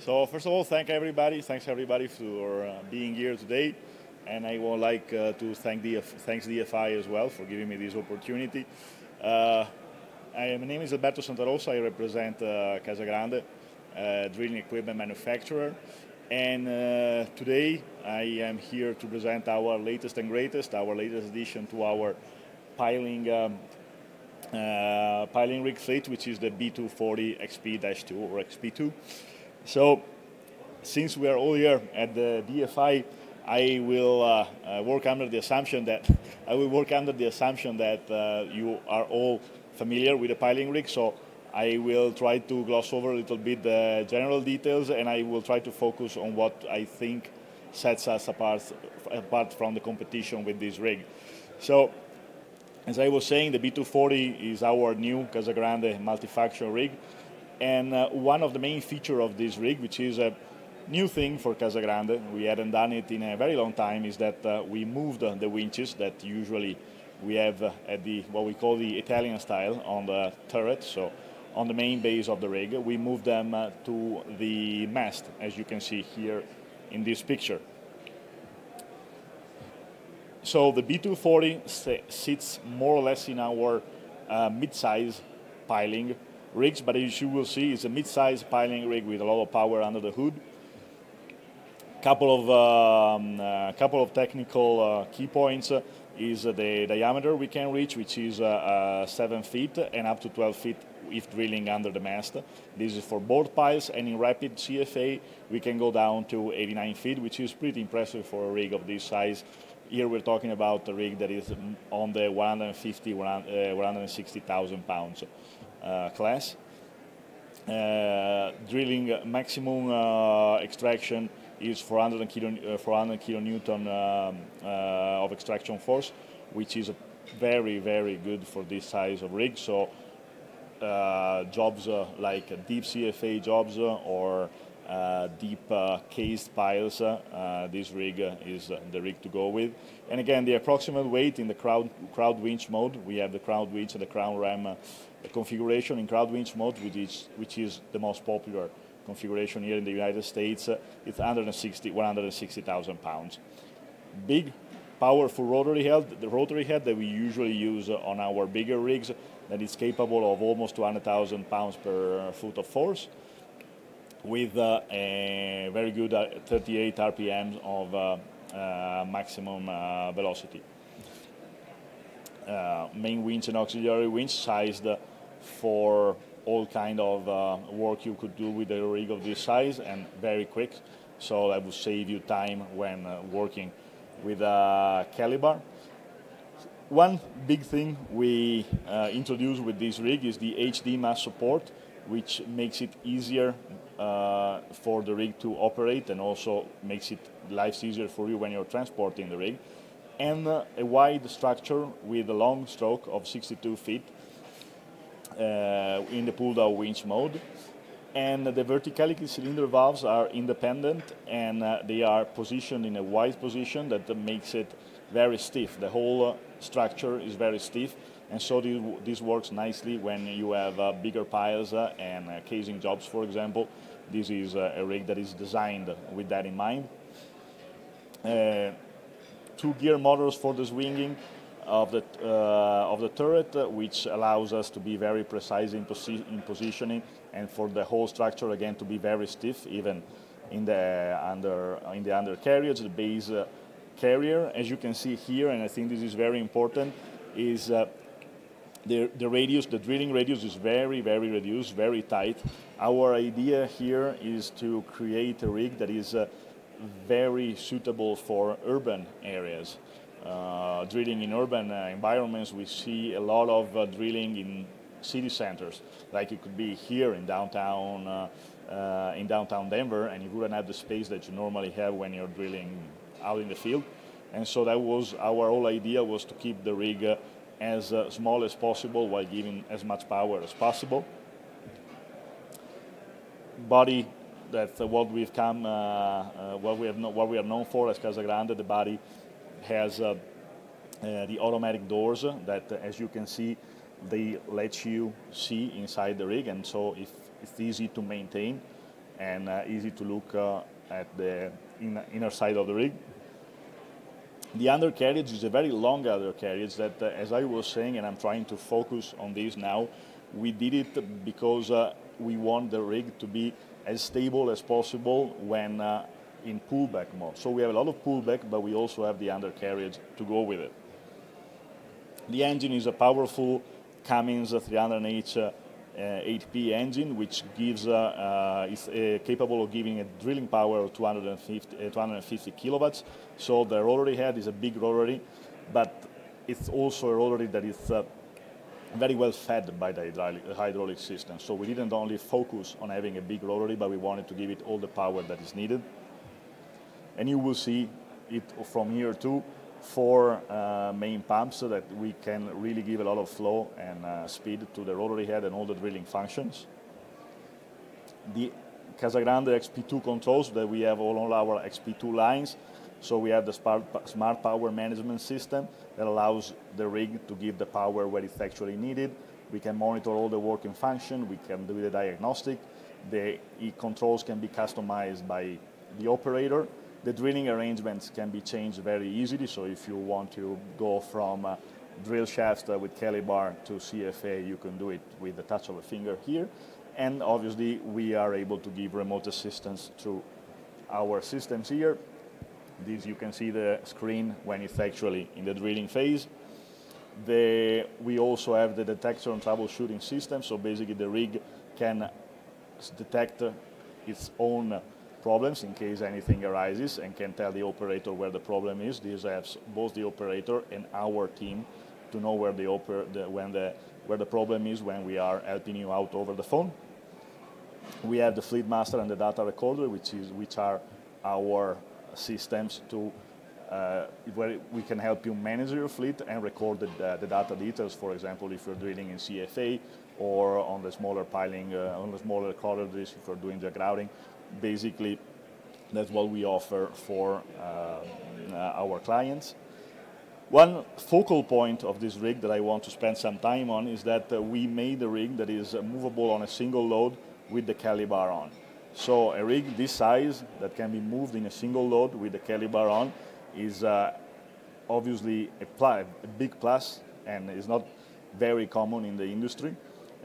So first of all, thanks everybody for being here today, and I would like to thank thanks DFI as well for giving me this opportunity. My name is Alberto Santarossa. I represent Casagrande, drilling equipment manufacturer, and today I am here to present our latest and greatest, our latest addition to our piling rig fleet, which is the B240 XP-2 or XP-2. So, since we are all here at the DFI, I will work under the assumption that you are all familiar with the piling rig. So I will try to gloss over a little bit the general details, and I will try to focus on what I think sets us apart from the competition with this rig. So, as I was saying, the B240 is our new Casagrande multi-function rig. And one of the main features of this rig, which is a new thing for Casagrande, we hadn't done it in a very long time, is that we moved the winches that usually we have at what we call the Italian style on the turret, so on the main base of the rig. We moved them to the mast, as you can see here in this picture. So the B240 sits more or less in our mid-size piling rigs, but as you will see, it's a mid-size piling rig with a lot of power under the hood. Couple of technical key points is the diameter we can reach, which is 7 feet and up to 12 feet if drilling under the mast. This is for board piles, and in rapid CFA we can go down to 89 feet, which is pretty impressive for a rig of this size. Here we're talking about a rig that is on the 160,000 pounds class. Drilling maximum extraction is 400 kilonewton of extraction force, which is very, very good for this size of rig. So jobs like deep CFA jobs or deep cased piles, this rig is the rig to go with. And again, the approximate weight in the crowd winch mode, we have the crowd winch and the crown ram configuration in crowd winch mode, which is the most popular configuration here in the United States. It's 160,000 pounds. Big, powerful rotary head, the rotary head that we usually use on our bigger rigs, that is capable of almost 200,000 pounds per foot of force, with a very good 38 RPM of maximum velocity. Main winch and auxiliary winch sized for all kind of work you could do with a rig of this size, and very quick, so that will save you time when working with a caliber. One big thing we introduced with this rig is the HD mass support, which makes it easier for the rig to operate, and also makes it life easier for you when you're transporting the rig. And a wide structure with a long stroke of 62 feet in the pull-down winch mode. And the verticality cylinder valves are independent, and they are positioned in a wide position that makes it very stiff. The whole structure is very stiff, and so this works nicely when you have bigger piles and casing jobs, for example. This is a rig that is designed with that in mind. 2 gear motors for the swinging of the turret, which allows us to be very precise in positioning, and for the whole structure again to be very stiff, even in the undercarriage. The base carrier, as you can see here, and I think this is very important, is the radius, the drilling radius is very, very reduced, very tight. Our idea here is to create a rig that is very suitable for urban areas. Drilling in urban environments, we see a lot of drilling in city centers, like it could be here in downtown Denver, and you wouldn't have the space that you normally have when you're drilling out in the field. And so that was our whole idea, was to keep the rig as small as possible while giving as much power as possible. Body, that's what we've come, what we are known for as Casagrande. The body has the automatic doors that, as you can see, they let you see inside the rig, and so it's easy to maintain. and easy to look at the inner side of the rig. The undercarriage is a very long undercarriage that, as I was saying, and I'm trying to focus on this now, we did it because we want the rig to be as stable as possible when in pullback mode. So we have a lot of pullback, but we also have the undercarriage to go with it. The engine is a powerful Cummins 300H 8P engine, which gives is capable of giving a drilling power of 250 kilowatts. So the rotary head is a big rotary, but it's also a rotary that is very well fed by the hydraulic system. So we didn't only focus on having a big rotary, but we wanted to give it all the power that is needed. And you will see it from here too. 4 main pumps so that we can really give a lot of flow and speed to the rotary head and all the drilling functions. The Casagrande XP-2 controls that we have all on our XP-2 lines. So we have the smart power management system that allows the rig to give the power where it's actually needed. We can monitor all the working function. We can do the diagnostic. The controls can be customized by the operator. The drilling arrangements can be changed very easily, so if you want to go from drill shafts with calibar to CFA, you can do it with the touch of a finger here. And obviously, we are able to give remote assistance through our systems here. This, you can see the screen when it's actually in the drilling phase. We also have the detection and troubleshooting system, so basically the rig can detect its own problems in case anything arises and can tell the operator where the problem is. This helps both the operator and our team to know where the problem is when we are helping you out over the phone. We have the Fleet Master and the Data Recorder, which are our systems to where we can help you manage your fleet and record the data details. For example, if you're drilling in CFA or on the smaller piling, on the smaller corridors, if you're doing the grouting. Basically, that's what we offer for our clients. One focal point of this rig that I want to spend some time on is that we made a rig that is movable on a single load with the calibar on. So a rig this size that can be moved in a single load with the calibar on is obviously a big plus and is not very common in the industry.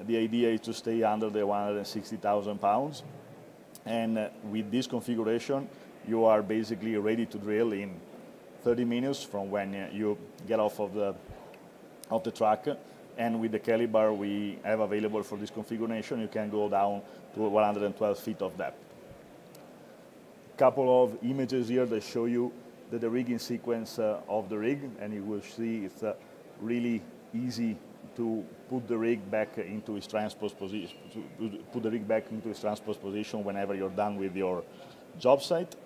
The idea is to stay under the 160,000 pounds. And with this configuration, you are basically ready to drill in 30 minutes from when you get off of the truck. And with the calibar we have available for this configuration, you can go down to 112 feet of depth. Couple of images here that show you the rigging sequence of the rig, and you will see it's really easy to put the rig back into its transpose position. Put the rig back into its transpose position whenever you're done with your job site.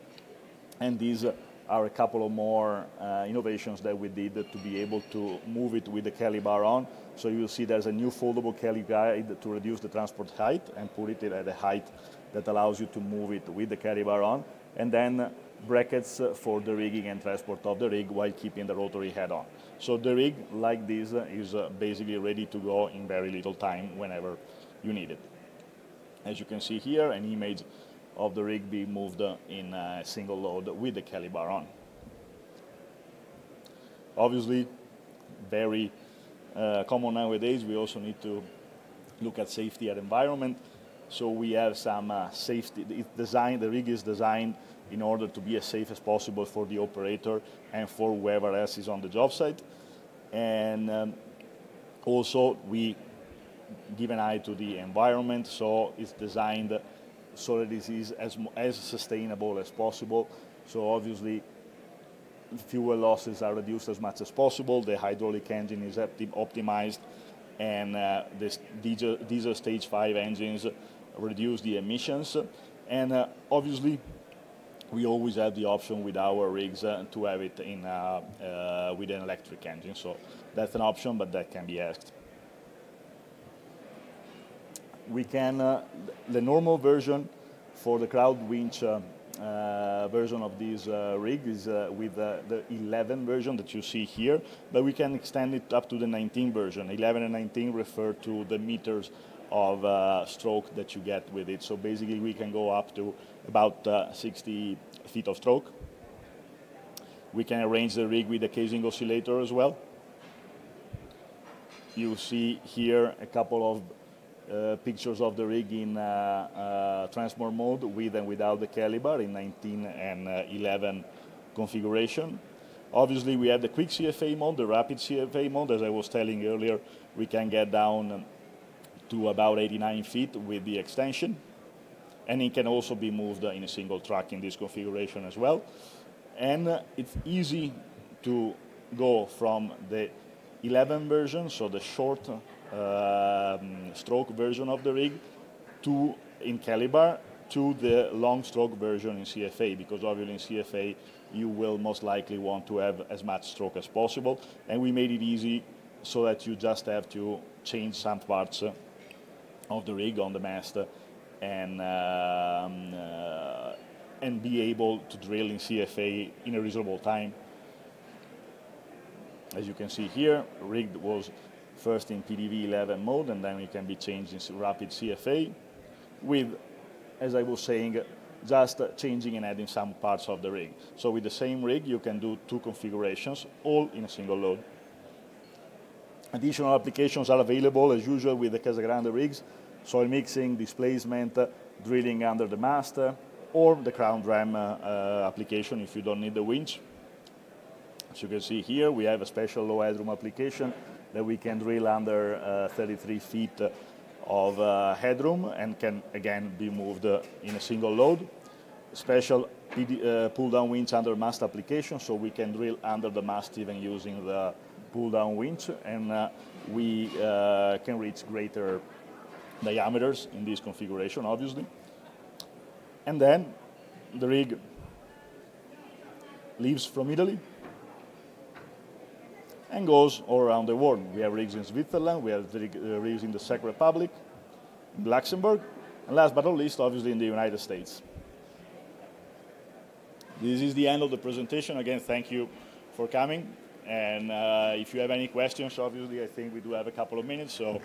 And these are a couple of more innovations that we did to be able to move it with the calibar on. So you'll see there's a new foldable cali guide to reduce the transport height and put it at a height that allows you to move it with the calibar on. And then brackets for the rigging and transport of the rig while keeping the rotary head on. So the rig, like this, is basically ready to go in very little time whenever you need it. As you can see here, an image of the rig being moved in a single load with the calibar on. Obviously, very common nowadays. We also need to look at safety and environment. So we have some safety. The rig is designed in order to be as safe as possible for the operator and for whoever else is on the job site. And also we give an eye to the environment, so it's designed so that it is as sustainable as possible. So obviously fuel losses are reduced as much as possible, the hydraulic engine is optimized, and the diesel stage 5 engines reduce the emissions. And obviously we always have the option with our rigs to have it in with an electric engine. So that's an option, but that can be asked. We can, the normal version for the crowd winch version of this rig is with the 11 version that you see here, but we can extend it up to the 19 version. 11 and 19 refer to the meters of stroke that you get with it. So basically we can go up to about 60 feet of stroke. We can arrange the rig with the casing oscillator as well. You see here a couple of pictures of the rig in transport mode with and without the caliber in 19 and 11 configuration. Obviously we have the quick CFA mode, the rapid CFA mode. As I was telling earlier, we can get down to about 89 feet with the extension, and it can also be moved in a single track in this configuration as well. And it's easy to go from the 11 version, so the short stroke version of the rig, in caliber, to the long stroke version in CFA, because obviously in CFA you will most likely want to have as much stroke as possible, and we made it easy so that you just have to change some parts of the rig on the mast and be able to drill in CFA in a reasonable time. As you can see here, rig was first in PDV 11 mode, and then it can be changed in rapid CFA with, as I was saying, just changing and adding some parts of the rig. So with the same rig, you can do 2 configurations, all in a single load. Additional applications are available, as usual, with the Casagrande rigs: soil mixing, displacement, drilling under the mast, or the crown ram application if you don't need the winch. As you can see here, we have a special low headroom application that we can drill under 33 feet of headroom and can again be moved in a single load. Special pull down winch under mast application, so we can drill under the mast even using the pull down winch, and we can reach greater diameters in this configuration, obviously. And then the rig leaves from Italy and goes all around the world. We have rigs in Switzerland, we have rigs in the Czech Republic, in Luxembourg, and last but not least, obviously, in the United States. This is the end of the presentation. Again, thank you for coming. And if you have any questions, obviously, I think we do have a couple of minutes, so